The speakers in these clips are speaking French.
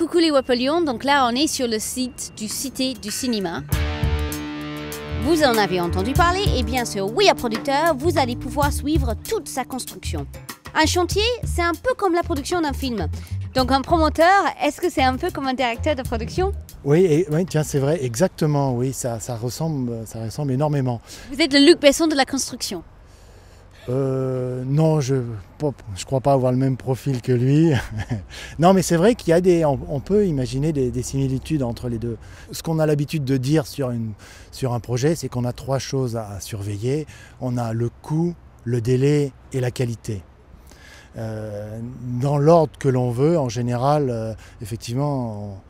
Coucou les Wapolions, donc là on est sur le site du Cité du Cinéma. Vous en avez entendu parler et bien sûr, We Are Producteur, vous allez pouvoir suivre toute sa construction. Un chantier, c'est un peu comme la production d'un film. Donc un promoteur, est-ce que c'est un peu comme un directeur de production? Oui, tiens, c'est vrai, exactement, oui, ça ressemble énormément. Vous êtes le Luc Besson de la construction. Non, je crois pas avoir le même profil que lui. Non, mais c'est vrai qu'il y a on peut imaginer des similitudes entre les deux. Ce qu'on a l'habitude de dire sur un projet, c'est qu'on a trois choses à surveiller. On a le coût, le délai et la qualité. Dans l'ordre que l'on veut, en général, effectivement,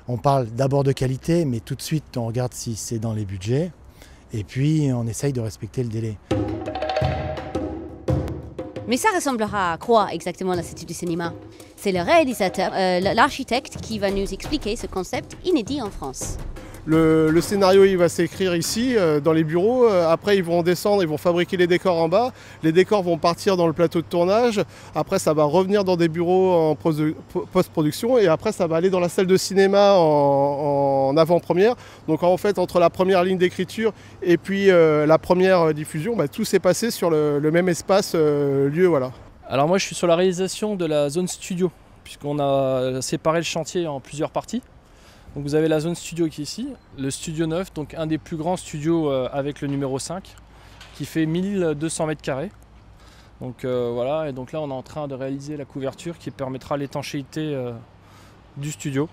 on parle d'abord de qualité, mais tout de suite, on regarde si c'est dans les budgets. Et puis, on essaye de respecter le délai. Mais ça ressemblera à quoi exactement la Cité du Cinéma? C'est le réalisateur, l'architecte qui va nous expliquer ce concept inédit en France. Le scénario il va s'écrire ici dans les bureaux, après ils vont descendre, ils vont fabriquer les décors en bas, les décors vont partir dans le plateau de tournage, après ça va revenir dans des bureaux en post-production et après ça va aller dans la salle de cinéma en avant-première. Donc en fait entre la première ligne d'écriture et puis la première diffusion, tout s'est passé sur le même espace lieu. Voilà. Alors moi je suis sur la réalisation de la zone studio, puisqu'on a séparé le chantier en plusieurs parties. Donc vous avez la zone studio qui est ici, le studio 9, donc un des plus grands studios avec le numéro 5, qui fait 1200 mètres carrés. Donc voilà, et donc là on est en train de réaliser la couverture qui permettra l'étanchéité du studio.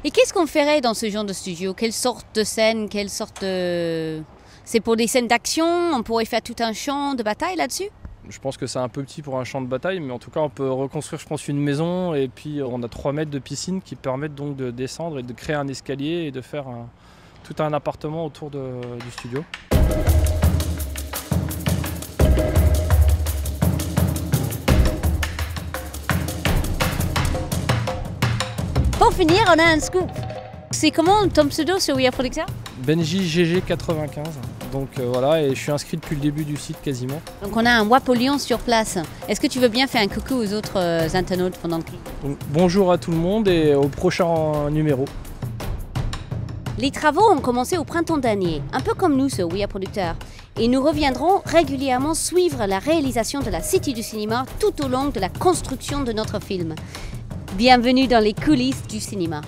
Et qu'est-ce qu'on ferait dans ce genre de studio? Quelle sorte de scène? C'est pour des scènes d'action? On pourrait faire tout un champ de bataille là-dessus? Je pense que c'est un peu petit pour un champ de bataille, mais en tout cas on peut reconstruire je pense une maison et puis on a 3 mètres de piscine qui permettent donc de descendre et de créer un escalier et de faire tout un appartement autour du studio. Pour finir, on a un scoop. C'est comment ton pseudo sur We Are Producteur? Benji GG95, donc voilà, et je suis inscrit depuis le début du site quasiment. Donc on a un Wapolion sur place. Est-ce que tu veux bien faire un coucou aux autres internautes pendant le clip? Donc, bonjour à tout le monde et au prochain numéro. Les travaux ont commencé au printemps dernier, un peu comme nous sur We Are Producteur. Et nous reviendrons régulièrement suivre la réalisation de la Cité du Cinéma tout au long de la construction de notre film. Bienvenue dans les coulisses du cinéma.